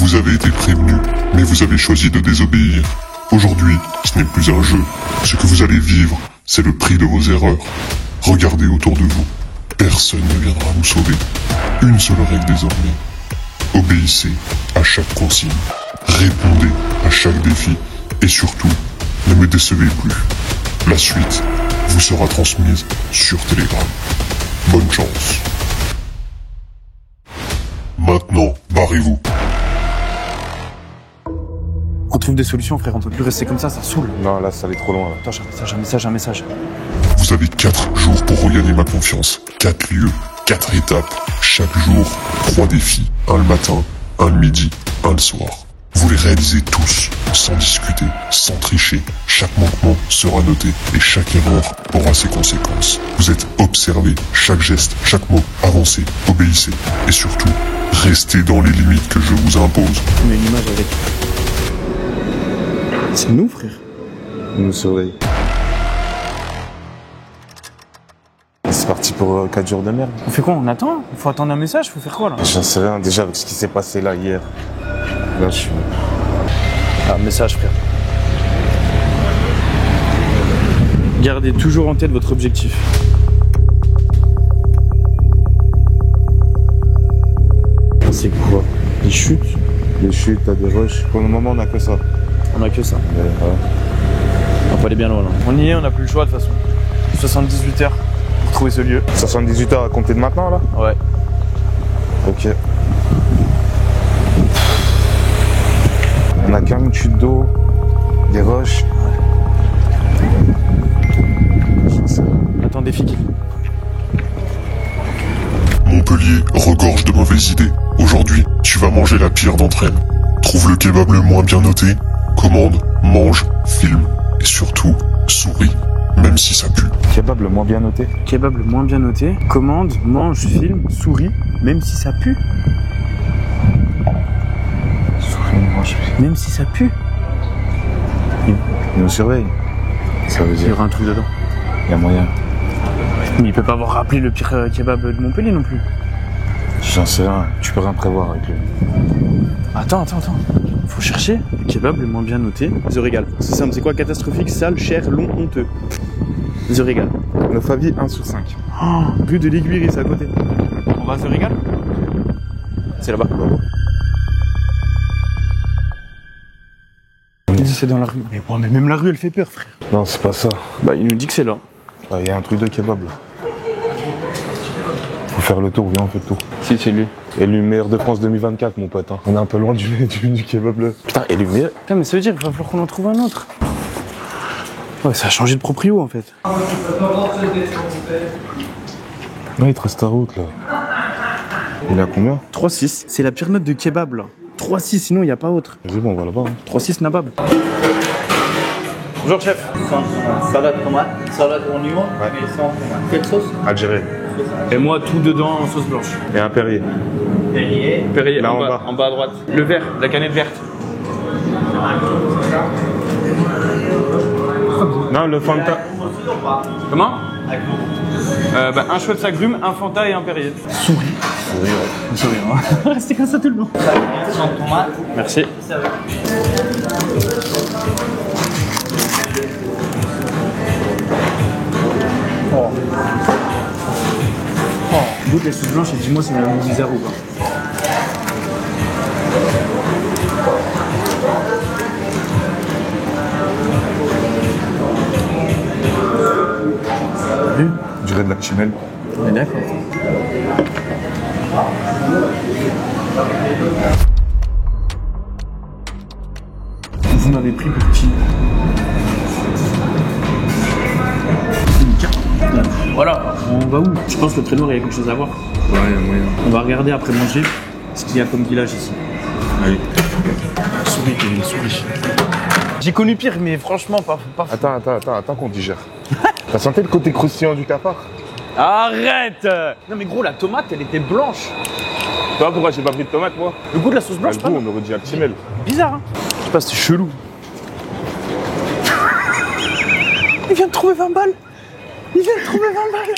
Vous avez été prévenu, mais vous avez choisi de désobéir. Aujourd'hui, ce n'est plus un jeu. Ce que vous allez vivre, c'est le prix de vos erreurs. Regardez autour de vous. Personne ne viendra vous sauver. Une seule règle désormais. Obéissez à chaque consigne. Répondez à chaque défi. Et surtout, ne me décevez plus. La suite vous sera transmise sur Telegram. Bonne chance. Maintenant, barrez-vous. On trouve des solutions, frère, on peut plus rester comme ça saoule. Non, là, ça allait trop loin. Là. Attends, j'ai un message. Vous avez 4 jours pour regagner ma confiance. 4 lieux, 4 étapes. Chaque jour, 3 défis. Un le matin, un le midi, un le soir. Vous les réalisez tous, sans discuter, sans tricher. Chaque manquement sera noté et chaque erreur aura ses conséquences. Vous êtes observé, chaque geste, chaque mot, avancez, obéissez. Et surtout, restez dans les limites que je vous impose. On a une image avec. C'est nous, frère. On nous surveille. C'est parti pour 4 jours de merde. On fait quoi? On attend? Faut attendre un message? Faut faire quoi là? J'en sais rien, déjà avec ce qui s'est passé là hier. Là, je suis... Un message, frère. Gardez toujours en tête votre objectif. C'est quoi? Des chutes? Des chutes, t'as des rushs. Pour le moment, on a que ça. On a que ça. Ouais. On va pas aller bien loin là. On y est, on a plus le choix de toute façon. 78 heures pour trouver ce lieu. 78 heures à compter de maintenant, là? Ouais. Ok. On a quand même une chute d'eau, des roches. Attends, défi qui... Montpellier regorge de mauvaises idées. Aujourd'hui, tu vas manger la pire d'entre elles. Trouve le kebab le moins bien noté, commande, mange, filme et surtout, souris, même si ça pue. Kebab le moins bien noté. Kebab le moins bien noté. Commande, mange, filme, souris, même si ça pue. Souris, mange. Même si ça pue. Il nous surveille. Ça veut Il y dire aura un truc dedans. il y a moyen. Mais il peut pas avoir rappelé le pire kebab de Montpellier non plus. J'en sais rien, tu peux rien prévoir avec lui. Attends. Faut chercher le kebab le moins bien noté. The Régal. C'est simple, c'est quoi? Catastrophique, sale, cher, long, honteux. The Régal. Notre avis, 1 sur 5. Oh, rue de l'Aiguillerie, c'est à côté. On va à The Régal? C'est là-bas. Il dit c'est dans la rue. Mais bon, mais même la rue, elle fait peur, frère. Non, c'est pas ça. Bah, il nous dit que c'est là. Il y a un truc de kebab là. Faut faire le tour, viens, on fait le tour. Si, c'est lui. Élu meilleur de France 2024, mon pote. Hein. On est un peu loin du kebab là. Putain, élu meilleur. Putain, mais ça veut dire qu'il va falloir qu'on en trouve un autre. Ouais, ça a changé de proprio en fait. Non, il te reste ta route là. Il est à combien? 3-6. C'est la pire note de kebab là. 3-6, sinon il n'y a pas autre. Vas-y, bon, on va là-bas. Hein. 3-6 nabab. Bonjour chef. Salade tomate, salade oignon Ouais. et sans tomate. Quelle sauce? Algérie. Et moi tout dedans en sauce blanche. Et un Perrier. Perrier. Perrier, Là, en en bas, bas. en bas à droite. Le vert, la canette verte. Non, le Fanta. Comment un chouette agrumes, un Fanta et un Perrier. Souris. Souris, hein. Restez comme ça tout le long. Sans tomate. Merci. Goûte les sauces blanches et dis-moi si c'est la même bizarre ou pas. On dirait de la chimelle. On est d'accord. Vous m'avez pris pour qui? Une carte. Voilà, on va où? Je pense que le traîneau, il y a quelque chose à voir. Ouais, il y a moyen. On va regarder après manger ce qu'il y a comme village ici. Allez. Souris, Kevin, souris. J'ai connu pire, mais franchement, pas. Attends qu'on digère. T'as senti le côté croustillant du cafard? Arrête! Non, mais gros, la tomate, elle était blanche. Tu vois pourquoi j'ai pas pris de tomate, moi? Le goût de la sauce blanche, Le pas goût, on aurait dit actimel. bizarre, hein? Je sais pas, c'est chelou. Il vient de trouver 20 balles! Il vient de trouver 20 balles!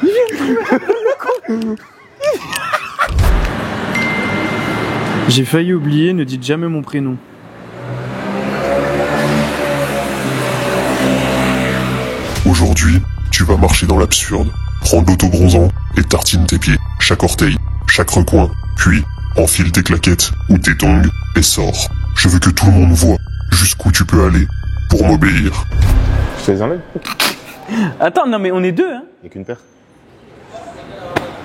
Le con! J'ai failli oublier, ne dites jamais mon prénom. Aujourd'hui, tu vas marcher dans l'absurde, prendre l'autobronzant et tartine tes pieds, chaque orteil, chaque recoin, puis enfile tes claquettes ou tes tongs et sors. Je veux que tout le monde voit jusqu'où tu peux aller pour m'obéir. Je te les enlève? Attends, non mais on est deux, hein. Il n'y a qu'une paire.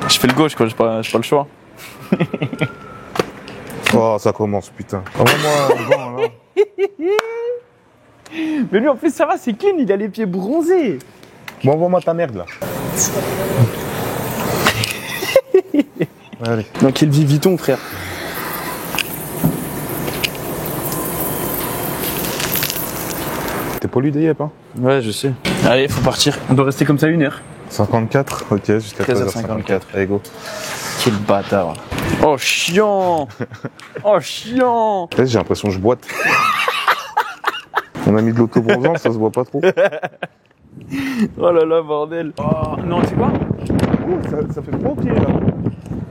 Je fais le gauche, quoi, j'ai pas le choix. Oh, ça commence, putain. Envoie-moi un vent, là. Mais lui, en plus, ça va, c'est clean, il a les pieds bronzés. Bon, envoie-moi ta merde, là. Allez. Dans quelle vie vit-on, frère? T'es pollué des yep, hein? Ouais, je sais. Allez, faut partir. On doit rester comme ça 1 heure. 54, ok, jusqu'à 13h54. Allez, go. Quel bâtard. Oh, chiant. Oh, chiant. J'ai l'impression que je boite. On a mis de l'autobronzant, ça se voit pas trop. Oh là là, bordel. Oh, non, tu sais quoi? Ça fait trop pied, là.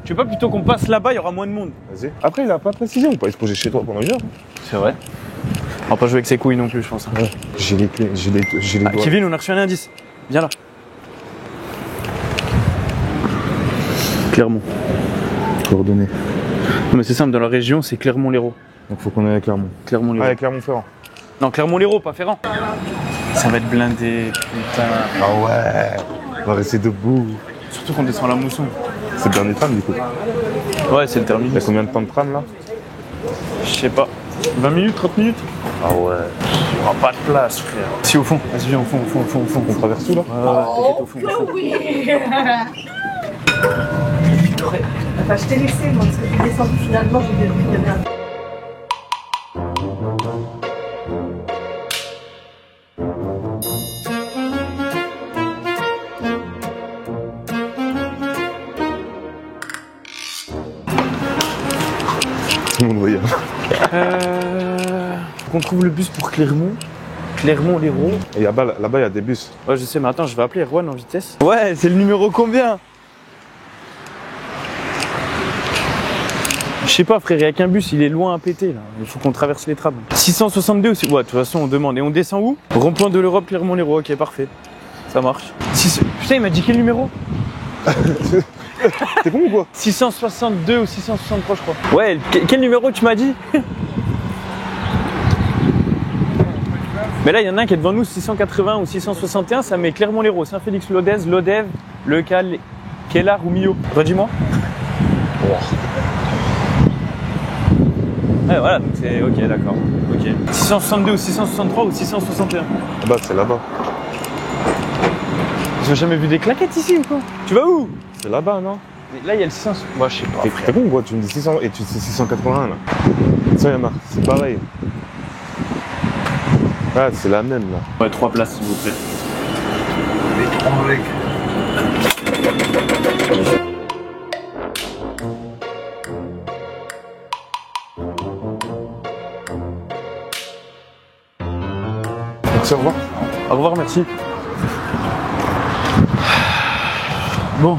Tu veux pas plutôt qu'on passe là-bas, il y aura moins de monde? Vas-y. Après, il a pas précisé, on peut aller se poser chez toi pendant 1 heure. C'est vrai. On va pas jouer avec ses couilles non plus, je pense. Ouais. J'ai les clés, j'ai les doigts. Kevin, on a reçu un indice. Viens là. Clermont. Coordonnées. Non, mais c'est simple, dans la région, c'est Clermont-Lérault. Donc faut qu'on aille à Clermont. Clermont-Lérault. Ah, à Clermont-Ferrand. Non, Clermont-Lérault, pas Ferrand. Ça va être blindé, putain. Ah ouais. On va rester debout. Surtout qu'on descend la mousson. C'est le dernier tram, du coup. Ouais, c'est le Il y a terminus. combien de temps de tram, là? Je sais pas. 20 minutes, 30 minutes? Ah ouais. Il n'y aura pas de place, frère. Si, au fond. Vas-y, viens, au fond, au fond, au fond, au fond. On traverse tout, là? T'inquiète, au fond, au fond. Oui. Enfin, je t'ai laissé, moi, parce que tu es descendu finalement, j'ai vu qu'il y avait un... Tout le monde voyait. Qu'on trouve le bus pour Clermont. Clermont-Lérault. Et là-bas, il y a des bus. Ouais, je sais, mais attends, je vais appeler Erwan en vitesse. Ouais, c'est le numéro combien? Je sais pas, frère, il y a qu'un bus, il est loin à péter, là. Il faut qu'on traverse les trams. 662 aussi. Ouais, de toute façon, on demande. Et on descend où? Rond-point de l'Europe, Clermont-Lérault. Ok, parfait. Ça marche. Putain, il m'a dit quel numéro? T'es con ou quoi? 662 ou 663, je crois. Ouais, quel numéro tu m'as dit? Mais là, il y en a un qui est devant nous, 680 ou 661, ça met Clermont-Lérault, Saint-Félix-Lodèze, Lodève, Le Cal, Kellar ou Millau. Redis-moi. Ouais, voilà, donc c'est ok, d'accord. Ok. 662 ou 663 ou 661. Là-bas, c'est là-bas. J'ai jamais vu des claquettes ici ou quoi? Tu vas où? C'est là-bas, non? Là, il y a le 600. Moi, je sais pas. T'es con ou quoi? Tu me dis 600 et tu dis 681, là. Ça, y en a. C'est pareil. Ah, c'est la même, là. Ouais, 3 places, s'il vous plaît. Merci, au revoir. Au revoir, merci. Bon.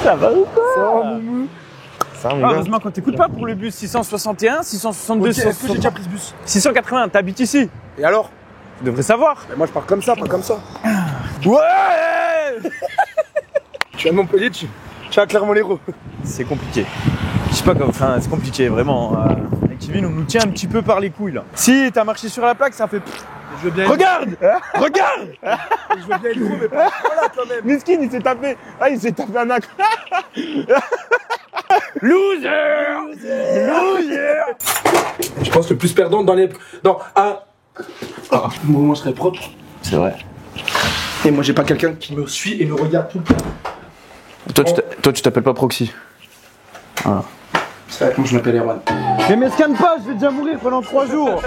Ça va ou quoi? Ça va, Moumou? Ça va, mon gars? Heureusement qu'on t'écoute pas pour le bus 661, 662, Ok, est-ce que j'ai déjà pris ce bus? 680, t'habites ici. Et alors? Tu devrais savoir. Mais moi je pars comme ça, pas comme ça. Ouais. Tu viens de Montpellier, tu es à Clermont-Lérault. C'est compliqué. Je sais pas comment, enfin, c'est compliqué, vraiment. Avec Kevin, on nous tient un petit peu par les couilles, là. Si, t'as marché sur la plaque, ça fait... Je veux bien Regarde. Regarde. Je veux bien être gros, mais pas voilà quand même. Miskin, il s'est tapé. Ah, il s'est tapé un acte. Loser. Je pense que le plus perdant dans les... Non, moi je serais propre. C'est vrai. Et moi j'ai pas quelqu'un qui me suit et me regarde tout le temps. Toi, tu t'appelles pas Proxy. Voilà. C'est vrai que moi je m'appelle Erwan. Mais me scanne pas, je vais déjà mourir pendant 3 jours.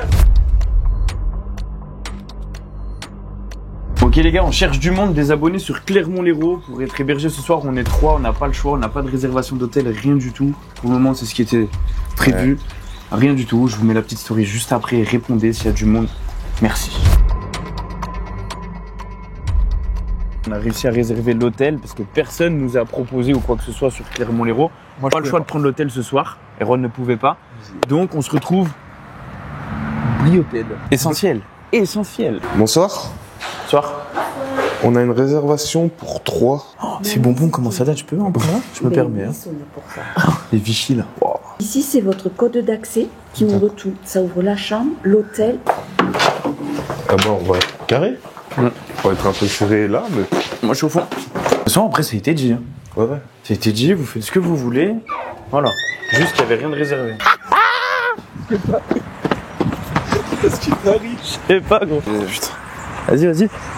Ok les gars, on cherche du monde, des abonnés sur Clermont-Lérault pour être hébergés ce soir. On est 3, on n'a pas le choix, on n'a pas de réservation d'hôtel, rien du tout. Pour le moment, c'est ce qui était prévu. Ouais. Rien du tout. Je vous mets la petite story juste après. Répondez s'il y a du monde. Merci. On a réussi à réserver l'hôtel parce que personne nous a proposé ou quoi que ce soit sur Clermont-Lérault. Pas le choix de prendre l'hôtel ce soir. Erwan ne pouvait pas. Donc on se retrouve Briotel. Essentiel. Essentiel. Bonsoir. Bonsoir. On a une réservation pour 3. Oh, ces bonbons, comment ça date? Je peux un peu là? Je me permets. Hein. Pour ça. Les Vichy là. Wow. Ici, c'est votre code d'accès qui ouvre tout. Ça ouvre la chambre, l'hôtel. Ah bon, on va être carré. On va être un peu serré là, mais... Moi je suis au fond. De toute façon, après ça a été dit. Hein. Ouais. Ça a été dit, vous faites ce que vous voulez. Voilà. Juste qu'il n'y avait rien de réservé. Qu'est-ce qui t'arrive? Je sais pas gros. Putain.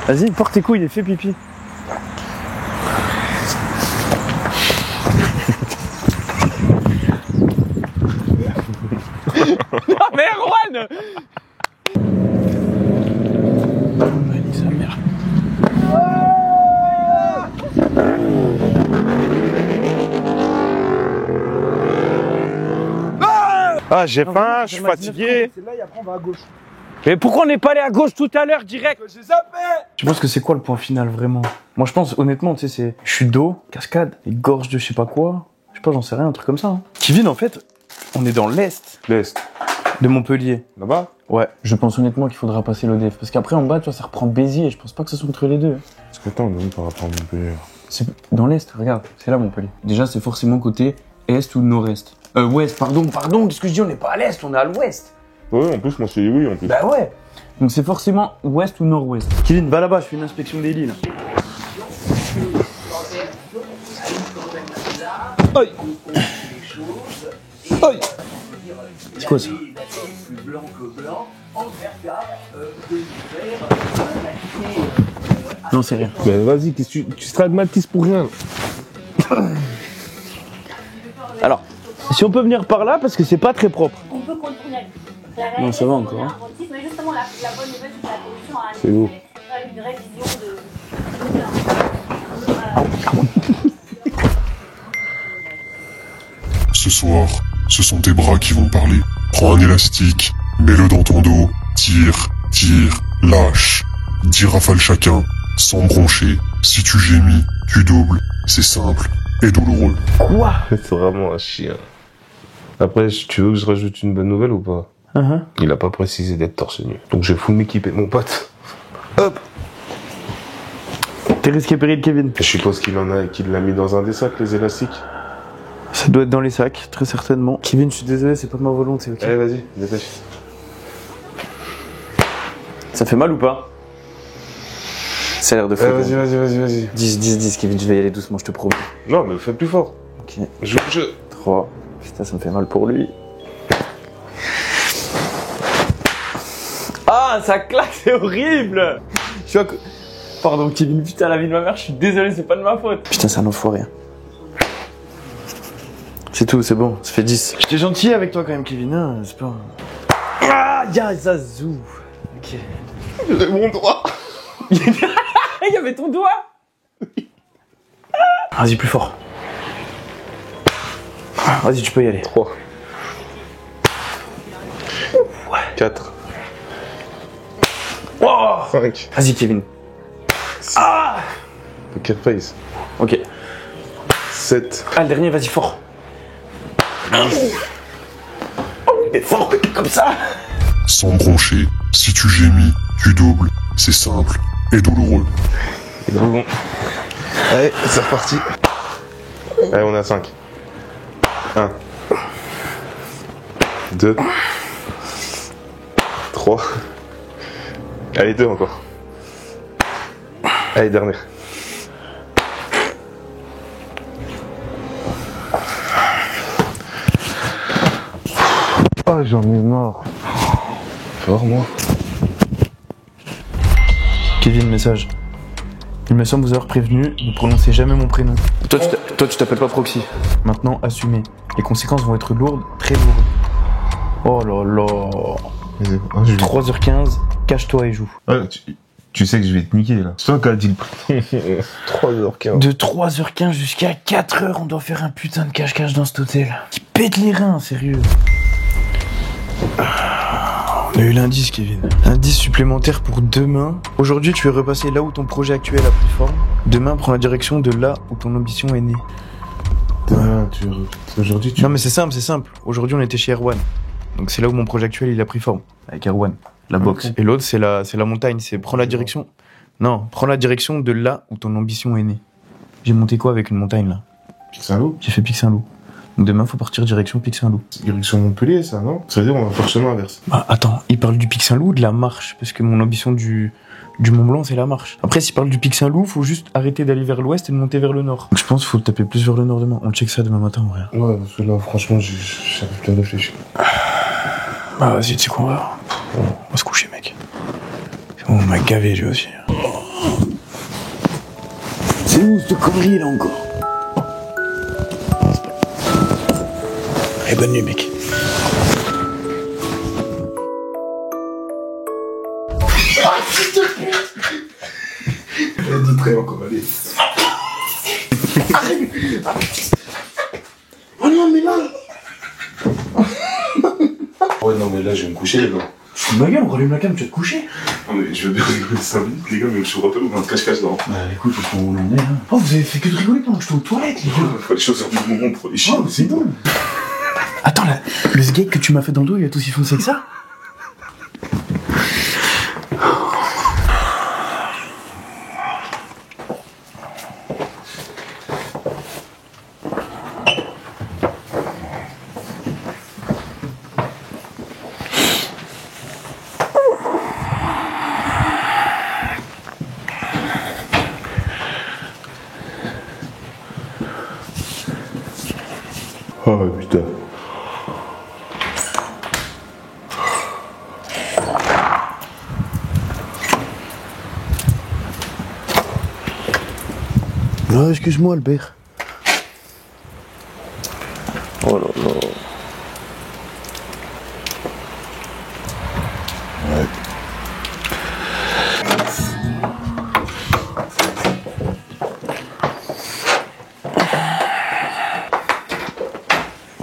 Vas-y, porte tes couilles et fais pipi. Ah mais Erwan! Allez, sa mère. Ah, j'ai faim, je suis fatigué. C'est là et après on va à gauche. Mais pourquoi on n'est pas allé à gauche tout à l'heure direct? J'ai zappé. Tu penses que c'est quoi le point final vraiment? Moi je pense honnêtement, tu sais, c'est chute d'eau, cascade, et gorge de je sais pas quoi. Je sais pas, j'en sais rien, un truc comme ça. Hein. Kevin, en fait, on est dans l'est L'Est. de Montpellier. Là-bas? Ouais, je pense honnêtement qu'il faudra passer l'ODF. Parce qu'après en bas, tu vois, ça reprend Béziers et je pense pas que ce soit entre les deux. Parce que attends, on est où par rapport à Montpellier? C'est dans l'est, regarde, c'est là Montpellier. Déjà, c'est forcément côté est ou nord-est. Ouest, pardon, qu'est-ce que je dis? On n'est pas à l'est, on est à l'ouest. Ouais, en plus, moi, c'est oui, en plus. Bah ouais. Donc c'est forcément ouest ou nord-ouest. Kevin, va là-bas, je fais une inspection des lits là. Aïe. Aïe. C'est quoi ça? Non, c'est rien. Mais vas-y, qu'est-ce que tu seras de Matisse pour rien. Alors, si on peut venir par là, parce que c'est pas très propre. On peut contourner. Non, ça va encore, hein. Mais justement, la bonne nouvelle, c'est que la commission a C'est où? une révision de. Ce soir, ce sont tes bras qui vont parler. Prends un élastique, mets-le dans ton dos, tire, lâche. 10 rafales chacun, sans broncher. Si tu gémis, tu doubles. C'est simple et douloureux. Quoi? C'est vraiment un chien. Après, tu veux que je rajoute une bonne nouvelle ou pas? Il a pas précisé d'être torse nu. Donc j'ai full m'équiper, mon pote. Hop. T'es risqué péril, Kevin. Je suppose qu'il l'a mis dans un des sacs, les élastiques. Ça doit être dans les sacs, très certainement. Kevin, je suis désolé, c'est pas ma volonté, ok? Allez, vas-y, dépêche. Ça fait mal ou pas? Ça a l'air de fou. Vas-y. 10, Kevin, je vais y aller doucement, je te promets. Non, mais fais plus fort. Ok. Joue le jeu. 3. Putain, ça me fait mal pour lui. Ah, ça claque, c'est horrible! Je suis Pardon, Kevin, putain, la vie de ma mère, je suis désolé, c'est pas de ma faute. Putain, c'est un enfoiré. C'est tout, c'est bon, ça fait 10. J'étais gentil avec toi quand même, Kevin, hein, c'est pas... Ah, y'a Zazou. Ok. J'ai mon doigt. Il y avait ton doigt. Vas-y, plus fort. Vas-y, tu peux y aller. 3. 4. Oh 5. Vas-y, Kevin. Ah Poker face. Ok. 7. Ah, le dernier, vas-y, fort. Mais fort, comme ça. Sans broncher. Si tu gémis, tu doubles. C'est simple et douloureux. Et donc bon. Allez, c'est reparti. Allez, on est à 5. 1. 2. 3. Allez, 2 encore. Allez, dernière. Oh, j'en ai marre. Fort, moi. Kevin, message. Il me semble vous avoir prévenu, ne prononcez jamais mon prénom. Toi, tu t'appelles pas Proxy. Maintenant, assumez. Les conséquences vont être lourdes, très lourdes. Oh là là. 3h15, cache-toi et joue. Tu sais que je vais te niquer là. C'est toi qui as dit le prix. 3h15. De 3h15 jusqu'à 4h, on doit faire un putain de cache-cache dans cet hôtel. Qui pète les reins, sérieux. On a eu l'indice, Kevin. Indice supplémentaire pour demain. Aujourd'hui, tu es repassé là où ton projet actuel a pris forme. Demain, prends la direction de là où ton ambition est née. Aujourd'hui, tu... Non mais c'est simple. Aujourd'hui on était chez Erwan. Donc c'est là où mon projet actuel il a pris forme. Avec Erwan, la boxe. Et l'autre c'est la montagne, c'est prends la direction. Non, prends la direction de là où ton ambition est née. J'ai monté quoi avec une montagne là? Pic Saint-Loup. J'ai fait Pic Saint-Loup. Donc demain faut partir direction Pic Saint-Loup. Direction Montpellier, ça, non? Ça veut dire on va faire chemin inverse. Bah attends, il parle du Pic Saint-Loup ou de la marche? Parce que mon ambition du Mont Blanc c'est la marche. Après s'il parle du Pic Saint-Loup, faut juste arrêter d'aller vers l'ouest et de monter vers le nord. Donc je pense qu'il faut taper plus vers le nord demain. On check ça demain matin, ouais. Ouais, parce que là, franchement, j'arrive plus à réfléchir. Bah vas-y, tu sais quoi, on va se coucher, mec. On m'a gavé, lui aussi. C'est où cette connerie là encore? Allez, bonne nuit, mec. De très encore, allez. Oh non, mais là! Ouais, non, mais là, je vais me coucher, les gars. Fous de ma gueule, on rallume la cam, tu vas te coucher? Non, mais je veux bien rigoler 5 minutes, les gars, mais je vous rappelle, on a un cache-cache là. Bah écoute, on en est là. Oh, vous avez fait que de rigoler pendant que j'étais aux toilettes, les gars. Il faut les choses du moment pour les chiens. Oh, c'est bon. Attends, là, le sgeg que tu m'as fait dans le dos, il est aussi foncé que ça? Oh putain. Non, excuse-moi, Albert. Oh là là. Ouais.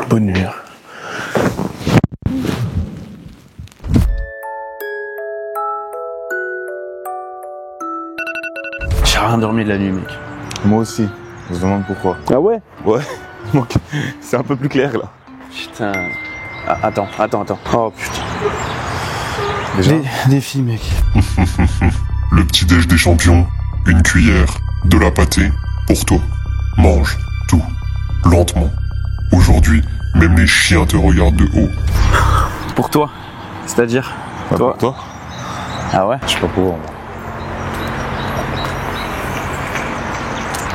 Bonne nuit. J'ai rien dormi de la nuit, mec. Moi aussi, on se demande pourquoi. Ah ouais? Ouais, donc c'est un peu plus clair là. Putain. Ah, attends. Oh putain. Déjà Des filles, mec. Le petit-déj des champions, une cuillère, de la pâtée, pour toi. Mange tout, lentement. Aujourd'hui, même les chiens te regardent de haut. Pour toi? C'est-à-dire? Ouais, toi? pour toi. Ah ouais? Je sais pas pourquoi.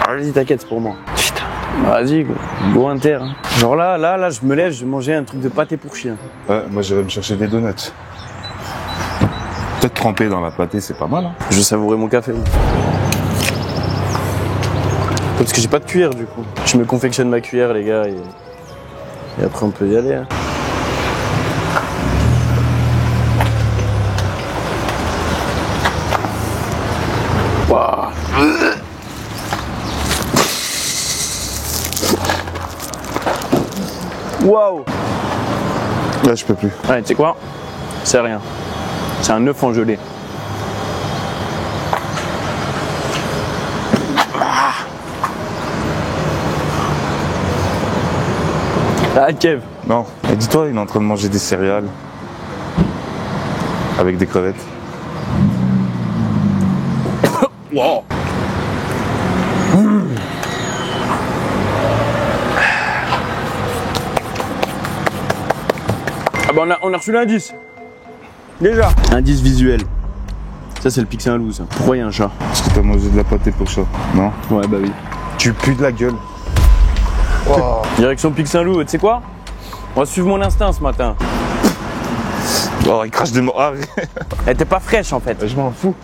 Vas-y, t'inquiète, c'est pour moi. Putain. Vas-y, go inter. Hein. Genre là, je me lève, je vais manger un truc de pâté pour chien. Ouais, moi je vais me chercher des donuts. Peut-être tremper dans la pâtée, c'est pas mal. Hein. Je vais savourer mon café. Parce que j'ai pas de cuillère du coup. Je me confectionne ma cuillère, les gars, et après on peut y aller. Hein. Waouh. Waouh. Là, je peux plus. Ouais, tu sais quoi? C'est rien. C'est un œuf en gelée. Ah, Kev. Non. Et dis-toi, il est en train de manger des céréales. Avec des crevettes. Wow. Ah bah on a reçu l'indice. Déjà. Indice visuel. Ça c'est le Pic Saint-Loup ça. Pourquoi il y a un chat? Parce que t'as mangé de la pâtée pour chat. Non? Ouais bah oui. Tu pues de la gueule. Wow. Direction Pic Saint-Loup, tu sais quoi? On va suivre mon instinct ce matin. Oh, il crache des morts. Elle était pas fraîche en fait. Je m'en fous.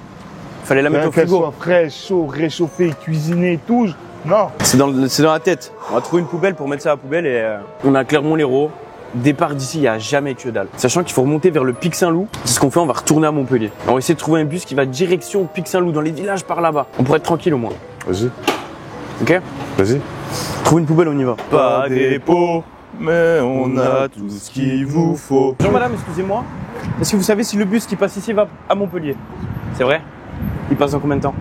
Fallait la mettre au Qu'elle frigo. soit fraîche, chaud, réchauffée, cuisinée, tout. Non. C'est dans la tête. On va trouver une poubelle pour mettre ça à la poubelle et on a Clermont-Lérault. Départ d'ici, il n'y a jamais que dalle. Sachant qu'il faut remonter vers le Pic Saint-Loup. C'est ce qu'on fait, on va retourner à Montpellier. On va essayer de trouver un bus qui va direction Pic Saint-Loup, dans les villages par là-bas. On pourrait être tranquille au moins. Vas-y. Ok? Vas-y. Trouve une poubelle, on y va. Pas des pots, mais on a tout ce qu'il vous faut. Bonjour madame, excusez-moi. Est-ce que vous savez si le bus qui passe ici va à Montpellier? C'est vrai? Il passe dans combien de temps?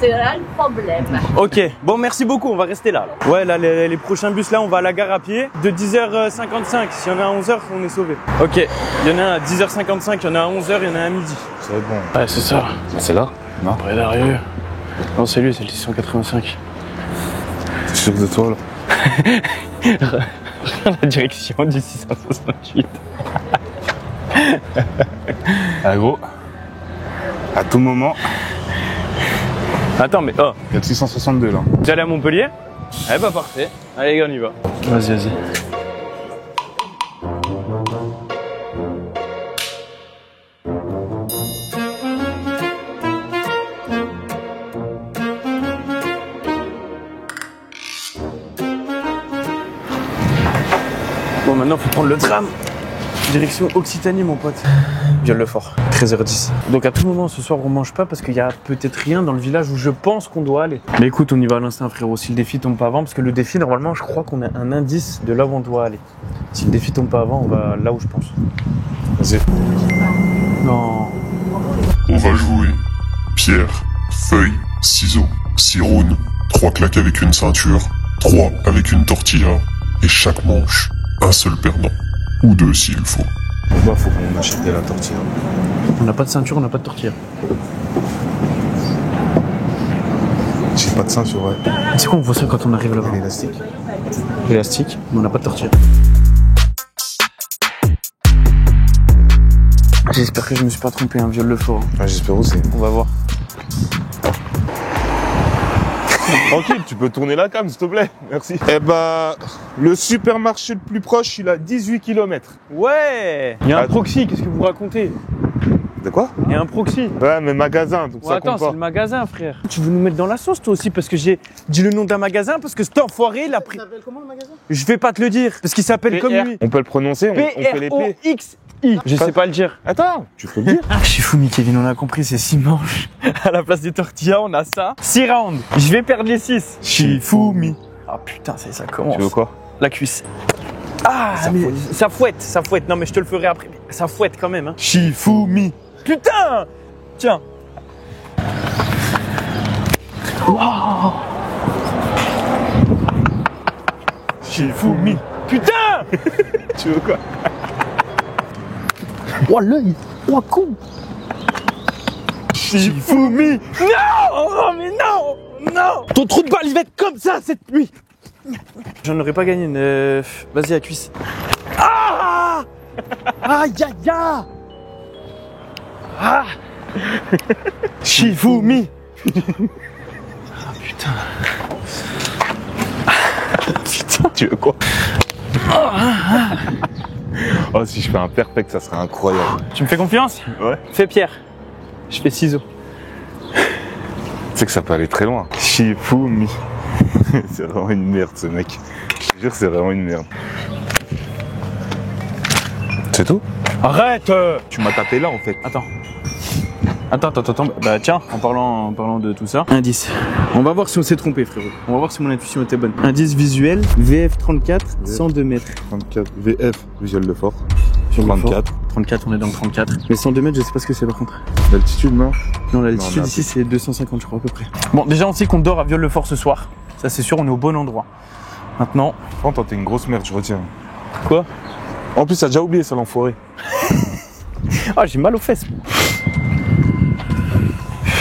C'est là le problème. Ok, bon merci beaucoup, on va rester là. Ouais, là les prochains bus là, on va à la gare à pied de 10h55. S'il y en a à 11h, on est sauvé. Ok, il y en a un à 10h55, il y en a à 11h, il y en a à midi. Ça va être bon. Ouais, c'est ça. C'est là? Non. Près d'arriver. Non, c'est lui, c'est le 685. T'es sûr de toi là? La direction du 668. Ah gros, à tout moment, Attends, mais oh, il y a le 662 là. tu allé à Montpellier? Eh bah parfait. Allez les gars, on y va. Vas-y, vas-y. Bon, maintenant faut prendre le tram. Direction Occitanie, mon pote. Viol-le-Fort, 13h10. Donc à tout moment ce soir on mange pas parce qu'il y a peut-être rien dans le village où je pense qu'on doit aller. Mais écoute, on y va à l'instinct, frérot. Si le défi tombe pas avant, parce que le défi normalement je crois qu'on a un indice de là où on doit aller. Si le défi tombe pas avant, on va là où je pense. Vas-y. Non. On va jouer pierre, feuille, ciseaux, 6 rounds, 3 claques avec une ceinture, 3 avec une tortilla, et chaque manche, un seul perdant. Ou 2 s'il faut. Bon bah faut qu'on achète de la tortilla. On n'a pas de ceinture, on n'a pas de tortilla. J'ai pas de ceinture, ouais. C'est quoi, on voit ça quand on arrive là-bas? L'élastique. L'élastique, mais on n'a pas de tortilla. J'espère que je me suis pas trompé, un Viol-le-Fort. Ah, j'espère aussi. On va voir. Tranquille, tu peux tourner la cam s'il te plaît. Merci. Eh bah, le supermarché le plus proche, il a 18 km. Ouais. Il y a un proxy, qu'est-ce que vous racontez? De quoi? Il y a un proxy. Ouais, mais magasin, donc Ouais, ça attends, compte c'est pas. le magasin, frère. Tu veux nous mettre dans la sauce, toi aussi, parce que j'ai dit le nom d'un magasin, parce que cet enfoiré, il a pris... Ça s'appelle comment le magasin? Je vais pas te le dire, parce qu'il s'appelle comme lui. On peut le prononcer, on fait les P. P-R-O-X-I. Je sais pas le dire. Attends, tu peux le dire. Je suis fou, mais Kevin, on a compris, c'est 6 manches. À la place des tortillas, on a ça. 6 rounds. Je vais perdre les 6. Shifumi. Ah putain, ça commence. Tu veux quoi? La cuisse. Ah, mais ça fouette, ça fouette. Non, mais je te le ferai après. Ça fouette quand même, hein. Shifumi. Putain! Tiens. Waouh! Shifumi. Putain! Tu veux quoi? Oh l'œil! Oh con! Shifumi! Non! Oh mais non! Non! Ton trou de balle il va être comme ça cette nuit! J'en aurais pas gagné une. Vas-y à cuisse. Ah! Aïe aïe aïe! Ah! Shifumi! Ah putain! Putain, tu veux quoi? Oh, si je fais un perfect, ça serait incroyable. Tu me fais confiance? Ouais. Fais pierre. Je fais ciseaux. Tu sais que ça peut aller très loin. Shifumi. C'est vraiment une merde, ce mec. Je te jure, c'est vraiment une merde. C'est tout? Arrête! Tu m'as tapé là, en fait. Attends. Attends. Bah tiens, en parlant de tout ça. Indice. On va voir si on s'est trompé, frérot. On va voir si mon intuition était bonne. Indice visuel, VF34, 102 mètres. 34 VF, Viol-le-Fort. Sur le 34. 34, on est dans le 34. Mais 102 mètres, je sais pas ce que c'est par contre. L'altitude, non? Non, l'altitude Non, ici, c'est 250, je crois, à peu près. Bon, déjà, on sait qu'on dort à Viol-le-Fort ce soir. Ça, c'est sûr, on est au bon endroit. Maintenant. Franchement, t'es une grosse merde, je retiens. Quoi? En plus, t'as déjà oublié ça, l'enfoiré. Ah, j'ai mal aux fesses.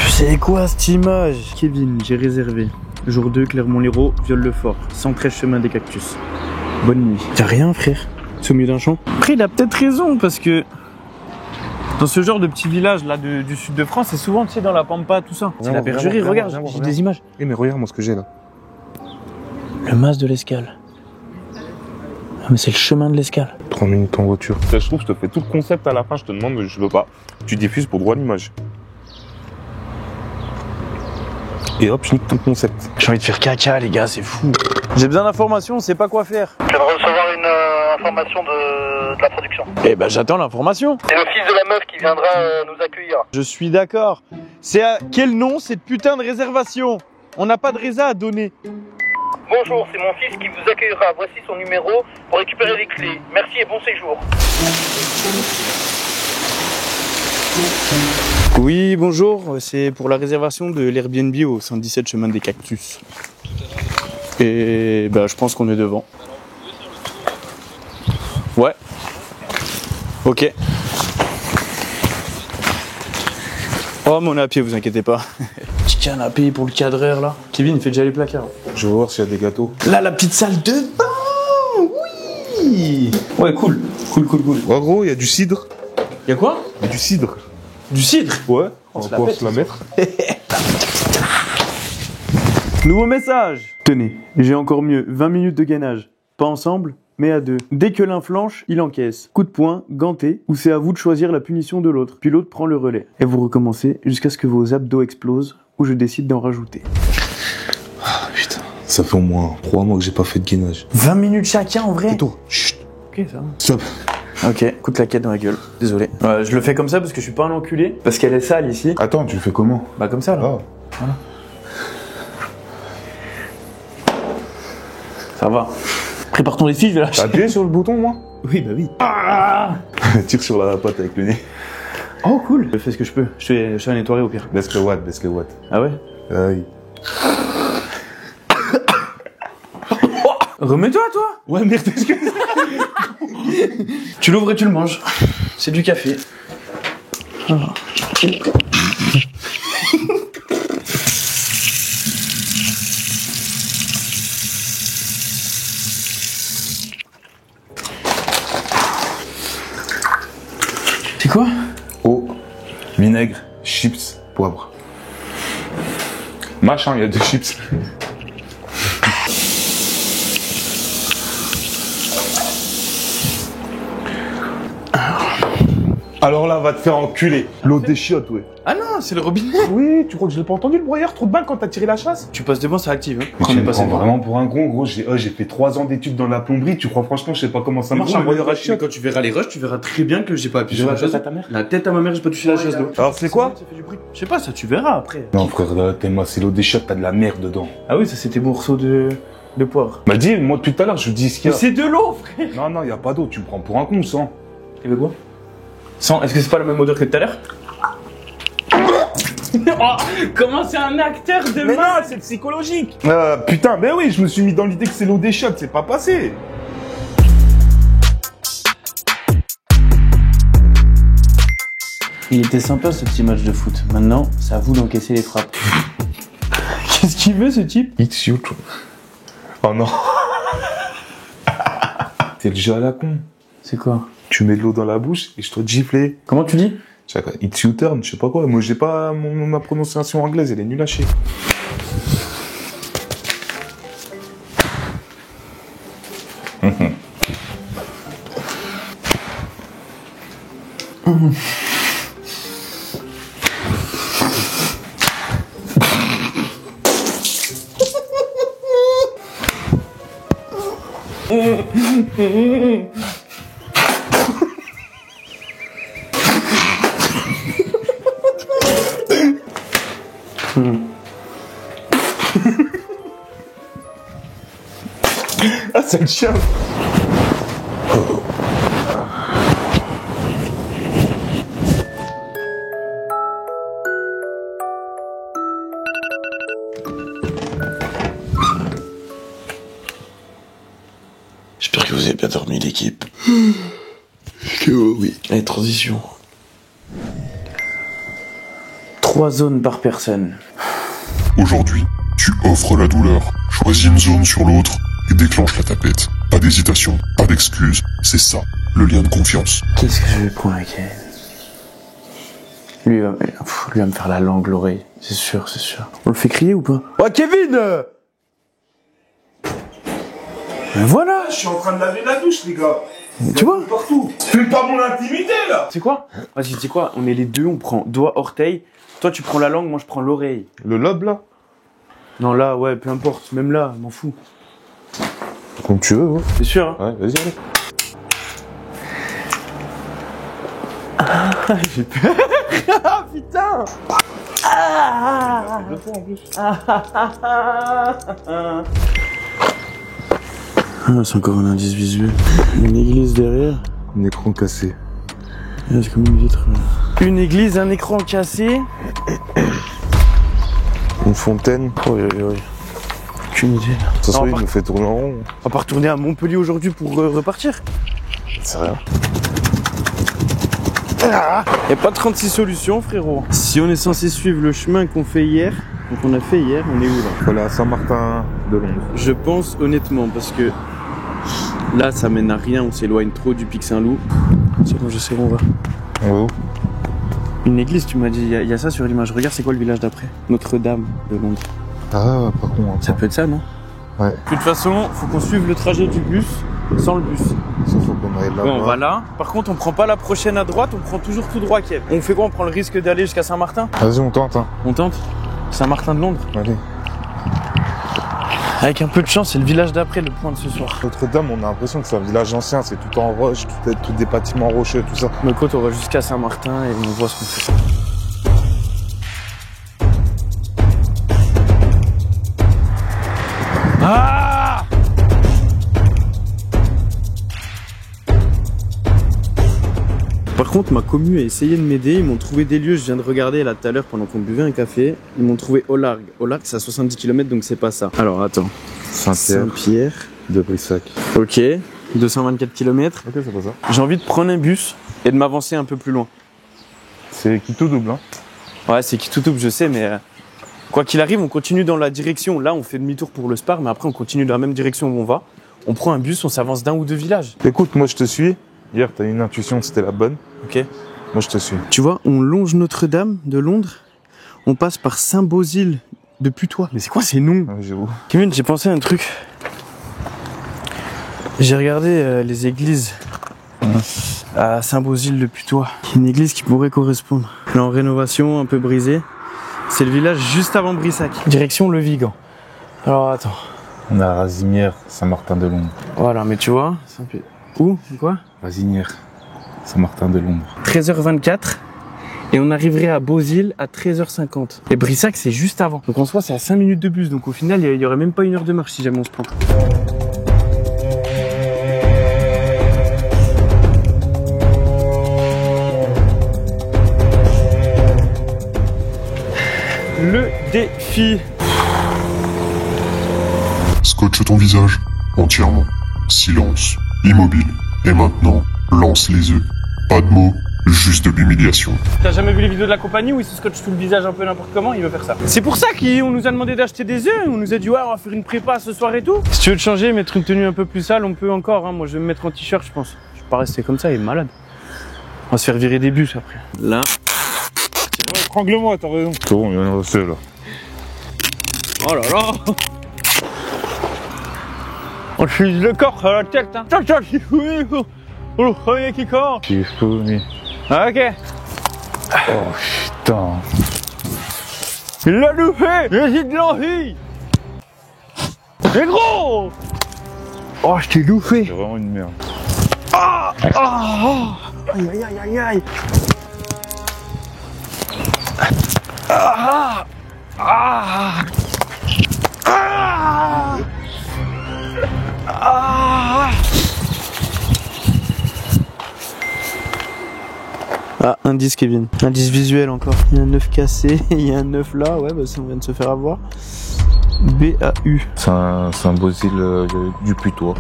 C'est quoi cette image? Kevin, j'ai réservé. Jour 2, Clermont-Lérault, Viol-le-Fort. 113 chemin des Cactus. Bonne nuit. Y'a rien, frère? C'est au milieu d'un champ? Après, il a peut-être raison, parce que dans ce genre de petit village là du sud de France, c'est souvent, tu sais, dans la pampa, tout ça. C'est la bergerie, regarde, j'ai des images. Eh, mais regarde-moi ce que j'ai là. Le mas de l'Escale. Ah, mais c'est le chemin de l'Escale. 3 minutes en voiture. Ça, je trouve, je te fais tout le concept à la fin, je te demande, je veux pas. Tu diffuses pour droit d'image. Et hop, je nique ton concept. J'ai envie de faire caca, les gars, c'est fou. J'ai besoin d'informations, on sait pas quoi faire. Je viens de recevoir une information de la production. Eh ben, j'attends l'information. C'est le fils de la meuf qui viendra nous accueillir. Je suis d'accord. C'est à quel nom cette putain de réservation? On n'a pas de résa à donner. Bonjour, c'est mon fils qui vous accueillera. Voici son numéro pour récupérer les clés. Merci et bon séjour. Oui, bonjour, c'est pour la réservation de l'Airbnb au 117 chemin des Cactus. Et bah je pense qu'on est devant. Ouais. Ok. Oh mais on est à pied, vous inquiétez pas. Petit canapé pour le cadreur là. Kevin, fais déjà les placards. Je vais voir s'il y a des gâteaux. Là, la petite salle de bain. Oui. Ouais, cool. Cool. En gros, il y a du cidre. Y'a quoi? Il y a du cidre. Du cidre. Ouais, on se va la pouvoir pète. se la mettre. Nouveau message. Tenez, j'ai encore mieux. 20 minutes de gainage. Pas ensemble, mais à deux. Dès que l'un flanche, il encaisse. Coup de poing, ganté, ou c'est à vous de choisir la punition de l'autre. Puis l'autre prend le relais. Et vous recommencez jusqu'à ce que vos abdos explosent, ou je décide d'en rajouter. Ah putain, ça fait au moins 3 mois que j'ai pas fait de gainage. 20 minutes chacun en vrai? Tais-toi. Chut. Ok, ça va. Stop. Ok, coup de claquette dans la gueule. Désolé. Je le fais comme ça parce que je suis pas un enculé. Parce qu'elle est sale ici. Attends, tu le fais comment? Bah comme ça là. Ah. Voilà. Ça va. Prépare ton défi, je vais lâcher. T'as appuyé sur le bouton, moi? Oui, bah oui. Tire sur la patte avec le nez. Oh cool. Je fais ce que je peux. Je fais la nettoyer au pire. Baisse le watt, baisse le watt. Ah ouais? Ah oui. Remets-toi, toi. Ouais, merde, est-ce que... Tu l'ouvres et tu le manges. C'est du café. Ah. C'est quoi? Eau, vinaigre, chips, poivre. Machin, il y a 2 chips. Alors là, va te faire enculer. L'eau déchiote, ouais. Ah non, c'est le robinet. Oui, tu crois que je l'ai pas entendu le broyeur? Trop de balles quand t'as tiré la chasse? Tu passes devant, ça active. Hein. Tu me prends vraiment pour un con, gros. J'ai fait 3 ans d'études dans la plomberie. Tu crois franchement, je sais pas comment ça marche un broyeur à chiottes? Quand tu verras les rushs, tu verras très bien que j'ai pas appuyé sur la chasse. à ta mère? La tête à ma mère, j'ai pas touché la chasse d'eau. Alors c'est quoi? Ça fait du bruit. Je sais pas, ça tu verras après. Non frère, là, c'est l'eau déchiote, t'as de la merde dedans. Ah oui, ça c'était morceaux de poivre. Bah dis, moi tout à l'heure, je vous dis ce qu'il y a. C'est de l'eau, frère. Non, non, y a pas d'eau, tu me prends pour un con, sang. Et ben quoi? Sans, est-ce que c'est pas la même odeur que tout à l'heure? Oh, comment c'est un acteur de Mais non, c'est psychologique. Putain, ben oui, je me suis mis dans l'idée que c'est l'eau des chiottes, c'est pas passé. Il était sympa ce petit match de foot. Maintenant, c'est à vous d'encaisser les frappes. Qu'est-ce qu'il veut ce type? It's you. Oh non. C'est le jeu à la con. C'est quoi? Tu mets de l'eau dans la bouche et je dois te gifler. Comment tu dis? It's you turn, je sais pas quoi. Moi, j'ai pas ma prononciation anglaise, elle est nulle à chier. Ah, c'est le chien. J'espère que vous avez bien dormi l'équipe. Oui. Allez, transition. 3 zones par personne. Aujourd'hui, tu offres la douleur. Choisis une zone sur l'autre et déclenche la tapette. Pas d'hésitation, pas d'excuses. C'est ça, le lien de confiance. Qu'est-ce que je vais prendre avec elle? Lui va me faire la langue, l'oreille. C'est sûr, c'est sûr. On le fait crier ou pas? Oh, Kevin! Ben voilà! Je suis en train de laver la douche, les gars. Tu vois? Partout. Fume pas mon intimité, là. C'est quoi? Vas-y, tu sais quoi? On est les deux, on prend doigt, orteil. Toi, tu prends la langue, moi, je prends l'oreille. Le lobe, là? Non, là, ouais, peu importe. Même là, m'en fous. Comme tu veux, ouais. C'est sûr, hein? Ouais, vas-y, allez. Ah, j'ai peur. Ah, putain! Ah! Deux fois, en plus. Ah, c'est encore un indice visuel. Une église derrière. Un écran cassé. C'est comme une vitre. Une église, un écran cassé. Une fontaine. Oui. Aucune idée. Là. De toute façon, il nous fait tourner en rond. On va pas retourner à Montpellier aujourd'hui pour repartir. C'est rien. Y a pas 36 solutions, frérot. Si on est censé suivre le chemin qu'on fait hier, donc on a fait hier, on est où là? Voilà, à Saint-Martin de Londres. Je pense honnêtement, parce que là ça mène à rien, on s'éloigne trop du Pic Saint-Loup. C'est bon, je sais où on va. On va où? Une église, tu m'as dit, il y a ça sur l'image. Regarde, c'est quoi le village d'après? Notre-Dame de Londres. Ah, pas con. Hein, ça peut être ça, non? Ouais. De toute façon, faut qu'on suive le trajet du bus sans le bus. Sauf qu'on aille là. Bon, on va là. Par contre, on prend pas la prochaine à droite, on prend toujours tout droit, Kev. On fait quoi? On prend le risque d'aller jusqu'à Saint-Martin? Vas-y, on tente. Hein. On tente? Saint-Martin de Londres? Allez. Avec un peu de chance, c'est le village d'après, le point de ce soir. Notre-Dame, on a l'impression que c'est un village ancien, c'est tout en roche, tout des bâtiments rocheux, tout ça. Mais écoute, on va jusqu'à Saint-Martin et on voit ce qu'on fait. Ah! Par contre, ma commu a essayé de m'aider, ils m'ont trouvé des lieux, je viens de regarder là tout à l'heure pendant qu'on buvait un café, ils m'ont trouvé Olargues. Olargues, c'est à 70 km donc c'est pas ça. Alors attends. Saint-Pierre de Brissac. Ok, 224 km. Ok, c'est pas ça. J'ai envie de prendre un bus et de m'avancer un peu plus loin. C'est qui tout double, hein? Ouais, c'est qui tout double, je sais, mais quoi qu'il arrive, on continue dans la direction. Là, on fait demi-tour pour le Spar, mais après, on continue dans la même direction où on va. On prend un bus, on s'avance d'un ou deux villages. Écoute, moi je te suis. Hier, t'as eu une intuition, c'était la bonne. Ok. Moi je te suis. Tu vois, on longe Notre-Dame de Londres, on passe par Saint-Bosile de Putois. Mais c'est quoi ces noms? J'avoue. Kevin, j'ai pensé à un truc. J'ai regardé les églises à Saint-Bosile de Putois. Une église qui pourrait correspondre. Elle est en rénovation, un peu brisée. C'est le village juste avant Brissac. Direction Le Vigan. Alors attends. On a Razinière, Saint-Martin de Londres. Voilà, mais tu vois, c'est un peu... Où? Quoi? Razinière, Saint-Martin de Londres. 13h24 et on arriverait à Bosile à 13h50. Et Brissac, c'est juste avant. Donc en soi, c'est à 5 minutes de bus. Donc au final, il y aurait même pas 1 heure de marche si jamais on se prend. Le défi. Scotche ton visage entièrement. Silence. Immobile. Et maintenant, lance les œufs. Pas de mots, juste de l'humiliation. T'as jamais vu les vidéos de la compagnie où il se scotche tout le visage un peu n'importe comment? Il veut faire ça. C'est pour ça qu'on nous a demandé d'acheter des œufs. On nous a dit ouais, on va faire une prépa ce soir et tout. Si tu veux te changer, mettre une tenue un peu plus sale, on peut encore. Hein. Moi, je vais me mettre en t-shirt, je pense. Je vais pas rester comme ça, il est malade. On va se faire virer des bus après. Là. Étrangle-moi, t'as raison. C'est bon, il y en a resté là. Oh là là. On utilise le corps à la tête, hein. Oh, le premier qui corps. J'ai fourni. Ah, ok. Oh putain. Il l'a loupé. J'ai de l'envie. C'est gros. Oh, je t'ai loupé. C'est vraiment une merde. Ah, ah, aïe, aïe, aïe, aïe, aïe. Ah, ah, ah, ah. Ah, indice Kevin. Indice visuel encore. Il y a un œuf cassé, il y a un œuf là, ouais, bah ça on vient de se faire avoir. BAU. C'est un Bosile du Putois.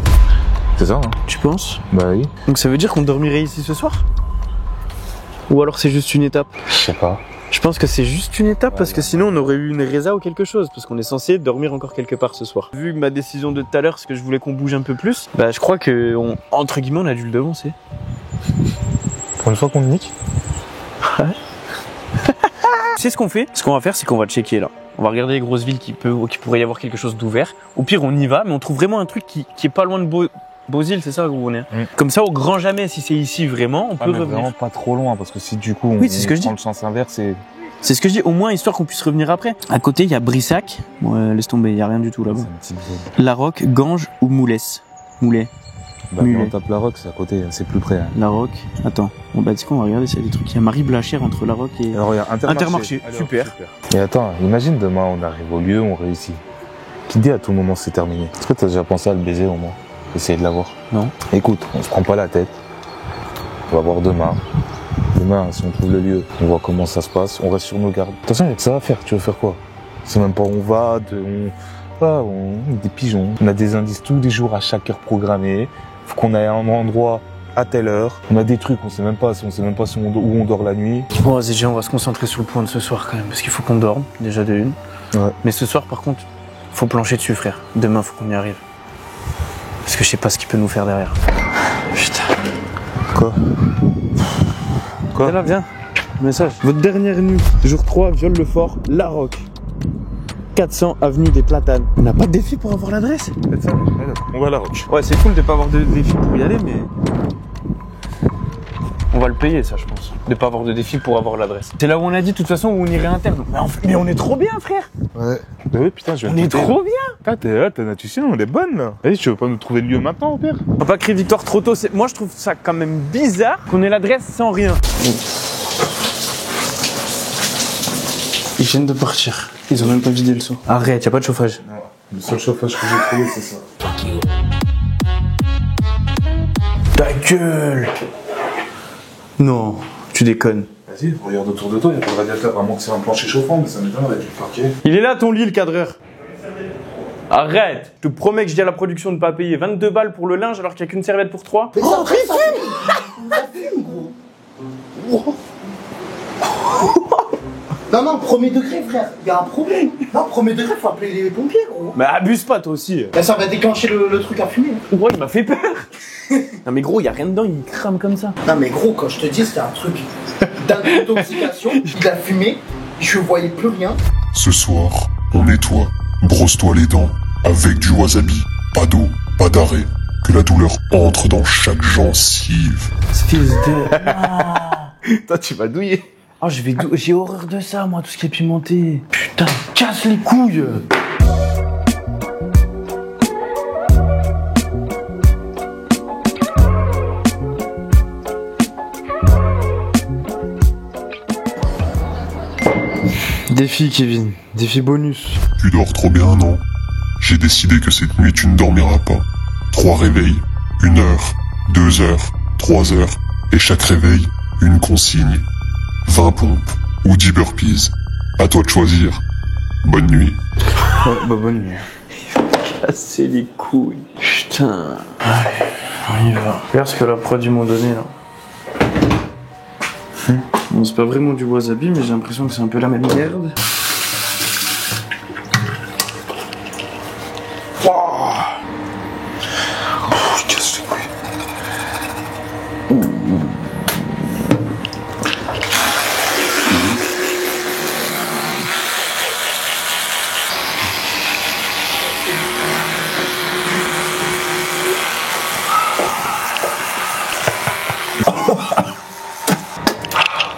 C'est ça, hein? Tu penses? Bah oui. Donc ça veut dire qu'on dormirait ici ce soir? Ou alors c'est juste une étape? Je sais pas. Je pense que c'est juste une étape parce que sinon on aurait eu une résa ou quelque chose parce qu'on est censé dormir encore quelque part ce soir. Vu ma décision de tout à l'heure, parce que je voulais qu'on bouge un peu plus, bah je crois que entre guillemets on a dû le devancer. Pour une fois qu'on le nique? Ouais. C'est ce qu'on fait. Ce qu'on va faire, c'est qu'on va checker là. On va regarder les grosses villes qui pourrait y avoir quelque chose d'ouvert. Au pire, on y va, mais on trouve vraiment un truc qui est pas loin de Bosile, c'est ça où on est. Comme ça, au grand jamais, si c'est ici vraiment, on peut revenir. Vraiment pas trop loin, parce que si du coup on, oui, c'est ce que je prend dis. Le sens inverse, c'est ce que je dis, au moins histoire qu'on puisse revenir après. À côté, il y a Brissac. Bon, laisse tomber, il y a rien du tout là-bas. La Roque, Ganges ou Moulès. Moulet. Bah, on tape La Roque, c'est à côté, c'est plus près. Hein. La Roque. Attends, bon bah du coup on va regarder s'il y a des trucs. Il y a Marie Blachère entre La Roque et. Alors il y a Intermarché. Alors, super. Et attends, imagine demain on arrive au lieu, on réussit. Qui dit à tout moment c'est terminé. Est-ce que t'as déjà pensé à le baiser au moins? Essayer de l'avoir? Non. Écoute, on se prend pas la tête. On va voir demain. Demain, si on trouve le lieu, on voit comment ça se passe, on reste sur nos gardes. De toute façon, il y a que ça à faire. Tu veux faire quoi? C'est même pas où on va, on est des pigeons. On a des indices tous les jours à chaque heure programmée. Faut qu'on aille à un endroit à telle heure. On a des trucs, on sait même pas où on dort la nuit. Bon, vas-y, on va se concentrer sur le point de ce soir quand même, parce qu'il faut qu'on dorme, déjà de une. Ouais. Mais ce soir, par contre, faut plancher dessus, frère. Demain, faut qu'on y arrive. Parce que je sais pas ce qu'il peut nous faire derrière. Putain. Quoi? Viens là, viens. Message. Votre dernière nuit, jour 3, Viol-le-Fort, La Roque. 400 avenue des Platanes. On n'a pas de défi pour avoir l'adresse? On va à La Roque. Ouais, c'est cool de pas avoir de défi pour y aller, mais... On va le payer, ça, je pense. De pas avoir de défi pour avoir l'adresse. C'est là où on a dit, de toute façon, où on irait interne. Mais on est trop bien, frère. Ouais. Bah oui, putain, je viens On est trop bien. Putain, ta intuition, elle est bonne, là. Vas-y, tu veux pas nous trouver le lieu maintenant, au pire? On va pas crier victoire trop tôt. Moi, je trouve ça quand même bizarre qu'on ait l'adresse sans rien. Ils viennent de partir. Ils ont même pas vidé le seau. Arrête, y a pas de chauffage. Non, le seul chauffage que j'ai trouvé, c'est ça. Ta gueule. Non, tu déconnes. Vas-y, regarde autour de toi, y'a pas de radiateur, à moins que c'est un plancher chauffant, mais ça m'étonnerait du parquet. Il est là ton lit, le cadreur. Arrête. Je te promets que je dis à la production de pas payer 22 balles pour le linge alors qu'il y a qu'une serviette pour 3. Mais ça fume, gros. Non, premier degré, frère, il y a un problème. Non, premier degré, faut appeler les pompiers, gros. Mais abuse pas, toi aussi. Là, ça va déclencher le truc à fumer. Gros, il m'a fait peur. Non mais gros, y a rien dedans, il crame comme ça. Non mais gros, quand je te dis, c'était un truc d'intoxication, il a fumé, je voyais plus rien. Ce soir, on nettoie, brosse-toi les dents, avec du wasabi, pas d'eau, pas d'arrêt, que la douleur entre dans chaque gencive. Fils de... Toi, tu vas douiller. Oh, j'ai horreur de ça, moi, tout ce qui est pimenté. Putain, casse les couilles. Défi, Kevin. Défi bonus. Tu dors trop bien, non? J'ai décidé que cette nuit, tu ne dormiras pas. 3 réveils, 1 heure, 2 heures, 3 heures, et chaque réveil, une consigne. 20 pompes ou 10 burpees. À toi de choisir. Bonne nuit. Ouais, bah bonne nuit. Casser les couilles. Putain. Allez, on y va. Regarde ce que la prod ils m'ont donné là. Bon, c'est pas vraiment du wasabi, mais j'ai l'impression que c'est un peu la même merde. Oh, je casse les couilles.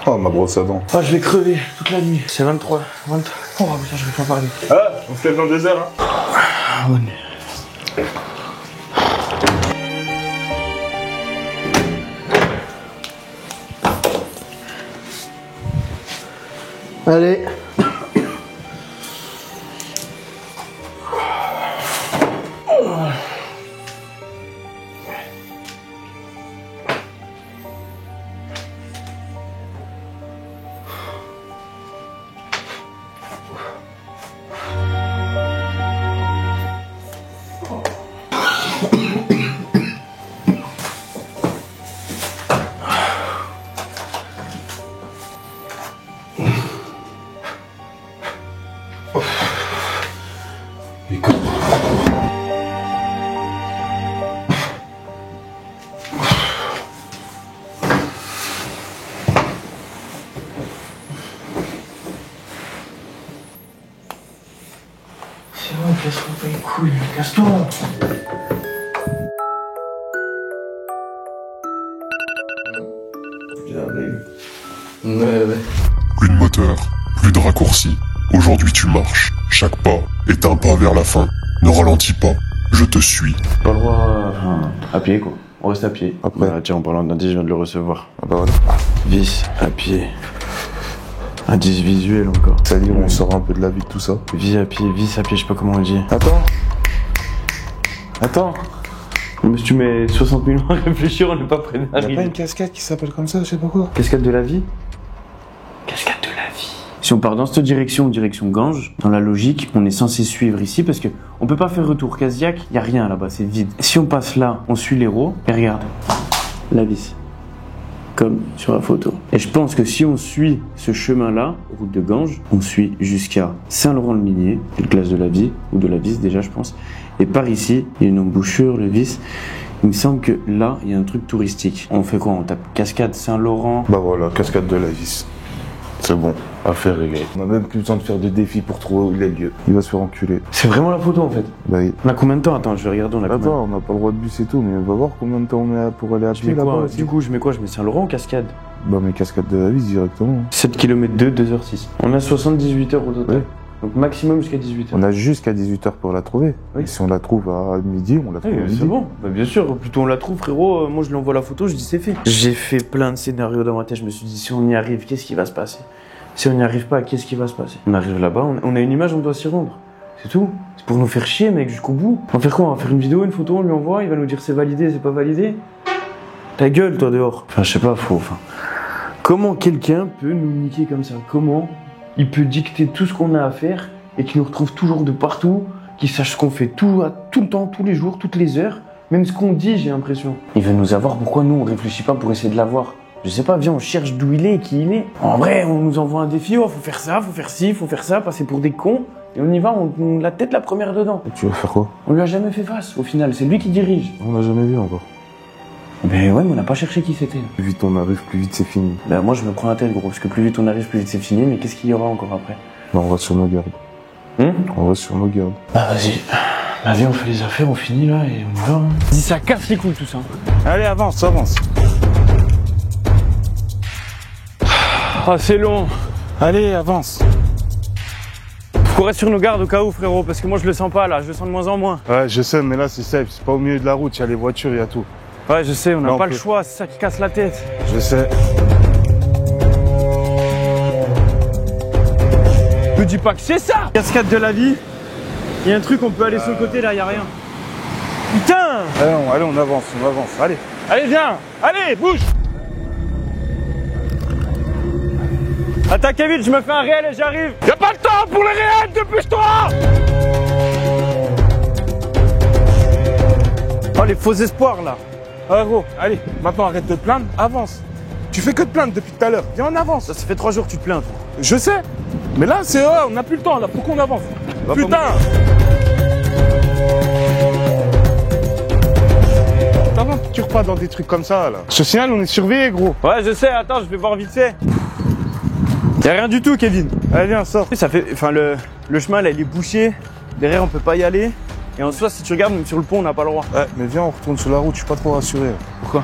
Oh, ma brosse à dents. Ah, je vais crever toute la nuit. C'est 23. Oh putain, je vais pas parler. Ah, on se lève dans 2 heures, hein. Ah, bonne nuit. Allez. C'est bon, casse-toi pas les couilles, casse-toi. Ouais. Plus de moteur, plus de raccourcis. Aujourd'hui tu marches. Chaque pas est un pas vers la fin. Ne ralentis pas, je te suis. Pas le droit à pied quoi. On reste à pied. Après. Voilà, tiens, en parlant d'indice, je viens de le recevoir. Ah bah voilà. Vis à pied. Indice visuel encore. C'est-à-dire, on sort un peu de la vie de tout ça. Vis à pied, je sais pas comment on dit. Attends. Attends. Mais si tu mets 60 000 ans à réfléchir, on n'est pas prêt Y'a pas d'arriver. une cascade qui s'appelle comme ça, je sais pas quoi. Cascade de la vie? Cascade de la vie. Si on part dans cette direction, direction Ganges, dans la logique, on est censé suivre ici parce que on peut pas faire retour Casillac, y a rien là-bas, c'est vide. Si on passe là, on suit l'héros, et regarde, la vis. Comme sur la photo. Et je pense que si on suit ce chemin-là, route de Ganges, on suit jusqu'à Saint-Laurent-le-Minier, le glace de la vie, ou de la vis déjà je pense. Et par ici, il y a une embouchure, le vis. Il me semble que là, il y a un truc touristique. On fait quoi? On tape cascade Saint-Laurent. Bah voilà, cascade de la vis. C'est bon, affaire réglée. On a même plus besoin de faire de défis pour trouver où il est le lieu. Il va se faire enculer. C'est vraiment la photo en fait. Bah oui. On a combien de temps? Attends, je vais regarder. On a combien? Attends, on n'a pas le droit de bus et tout, mais on va voir combien de temps on met pour aller à pied là-bas. Du coup, je mets quoi? Je mets Saint-Laurent ou cascade? Bah mais cascade de la vis directement. 7 km 2, 2h06. On a 78 heures au total. Ouais. Donc maximum jusqu'à 18h. On a jusqu'à 18h pour la trouver. Oui. Et si on la trouve à midi, on la trouve à midi. C'est bon, bah, bien sûr, plutôt on la trouve frérot, moi je lui envoie la photo, je dis c'est fait. J'ai fait plein de scénarios dans ma tête, je me suis dit si on y arrive, qu'est-ce qui va se passer? Si on n'y arrive pas, qu'est-ce qui va se passer? On arrive là-bas, on a une image, on doit s'y rendre. C'est tout. C'est pour nous faire chier mec jusqu'au bout. On va faire quoi? On va faire une vidéo, une photo, on lui envoie, il va nous dire c'est validé, c'est pas validé. Ta gueule toi dehors. Enfin je sais pas, comment quelqu'un peut nous niquer comme ça? Comment il peut dicter tout ce qu'on a à faire et qu'il nous retrouve toujours de partout, qu'il sache ce qu'on fait tout le temps, tous les jours, toutes les heures, même ce qu'on dit, j'ai l'impression. Il veut nous avoir, pourquoi nous on réfléchit pas pour essayer de l'avoir? Je sais pas, viens, on cherche d'où il est, qui il est. En vrai, on nous envoie un défi, oh, faut faire ça, faut faire ci, faut faire ça, passer pour des cons, et on y va, on la tête la première dedans. Et tu vas faire quoi? On lui a jamais fait face, au final, c'est lui qui dirige. On l'a jamais vu encore. Ben ouais, mais on n'a pas cherché qui c'était. Plus vite on arrive, plus vite c'est fini. Ben moi je me prends la tête gros, parce que plus vite on arrive, plus vite c'est fini, mais qu'est-ce qu'il y aura encore après? Bah, on va sur nos gardes. On va sur nos gardes. Bah vas-y. Bah viens, on fait les affaires, on finit là et on y va. Dis ça casse les couilles tout ça. Allez, avance, avance. Ah c'est long. Allez, avance. Faut qu'on reste sur nos gardes au cas où frérot, parce que moi je le sens pas là, je le sens de moins en moins. Ouais, je sais, mais là c'est safe, c'est pas au milieu de la route, il y a les voitures, il y a tout. Ouais, je sais, on n'a Là, pas le choix, c'est ça qui casse la tête. Je sais. Me dis pas que c'est ça! Cascade de la vie. Il y a un truc, on peut aller sur le côté là, y a rien. Putain! Allez, on avance, allez. Allez, viens! Allez, bouge! Attends, Kevin, je me fais un réel et j'arrive! Y'a pas le temps pour les réels, dépêche-toi! Oh, les faux espoirs là! Ah gros, allez, maintenant arrête de te plaindre, avance. Tu fais que te plaindre depuis tout à l'heure, viens on avance. Ça fait 3 jours que tu te plains, toi. Je sais, mais là c'est on n'a plus le temps là, faut qu'on avance. Putain! Tu repars dans des trucs comme ça là. Je te signale, on est surveillé gros. Ouais, je sais, attends, je vais voir vite fait. Y'a rien du tout, Kevin. Allez, viens, sors. Ça fait, enfin, le chemin là, il est bouché. Derrière, on peut pas y aller. Et en soi, si tu regardes, même sur le pont, on n'a pas le droit. Ouais, mais viens, on retourne sur la route, je suis pas trop rassuré. Pourquoi?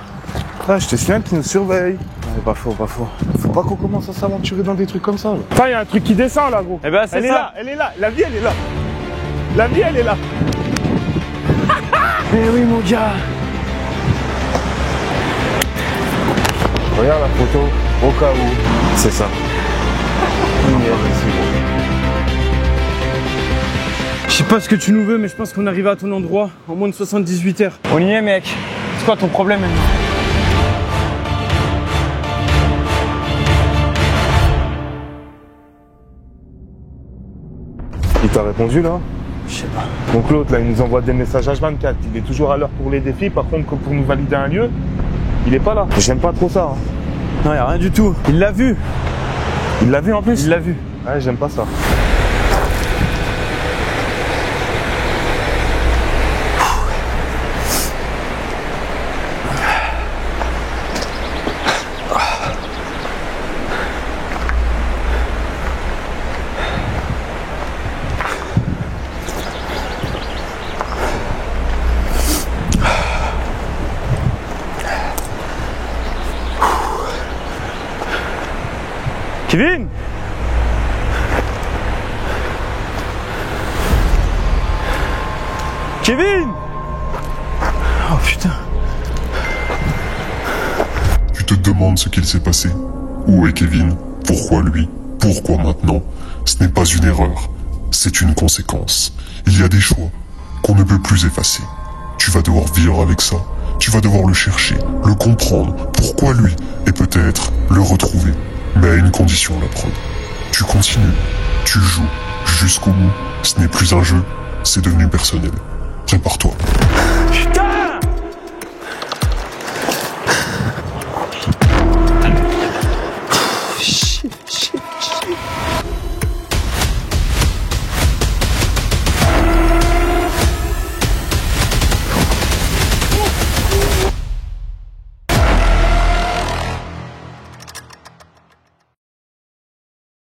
Ah, je te signale qu'ils nous surveillent. Ouais, pas faux, pas faux. Faut pas qu'on commence à s'aventurer dans des trucs comme ça là. Enfin, il y a un truc qui descend là gros. Eh ben, c'est ça. Elle est là, elle est là. La vie, elle est là. La vie, elle est là. Eh oui, mon gars. Regarde la photo, au cas où. C'est ça. Je sais pas ce que tu nous veux, mais je pense qu'on arrive à ton endroit en moins de 78 heures. On y est, mec. C'est quoi ton problème maintenant? Il t'a répondu là? Je sais pas. Donc l'autre là, il nous envoie des messages H24. Il est toujours à l'heure pour les défis. Par contre, pour nous valider un lieu, il est pas là. J'aime pas trop ça. Hein. Non, y a rien du tout. Il l'a vu. Il l'a vu en plus? Il l'a vu. Ouais, j'aime pas ça. Kevin! Kevin! Oh putain! Tu te demandes ce qu'il s'est passé. Où est Kevin? Pourquoi lui? Pourquoi maintenant? Ce n'est pas une erreur, c'est une conséquence. Il y a des choix qu'on ne peut plus effacer. Tu vas devoir vivre avec ça. Tu vas devoir le chercher, le comprendre, pourquoi lui, et peut-être le retrouver. Mais à une condition, la prod. Tu continues, tu joues, jusqu'au bout. Ce n'est plus un jeu, c'est devenu personnel. Prépare-toi.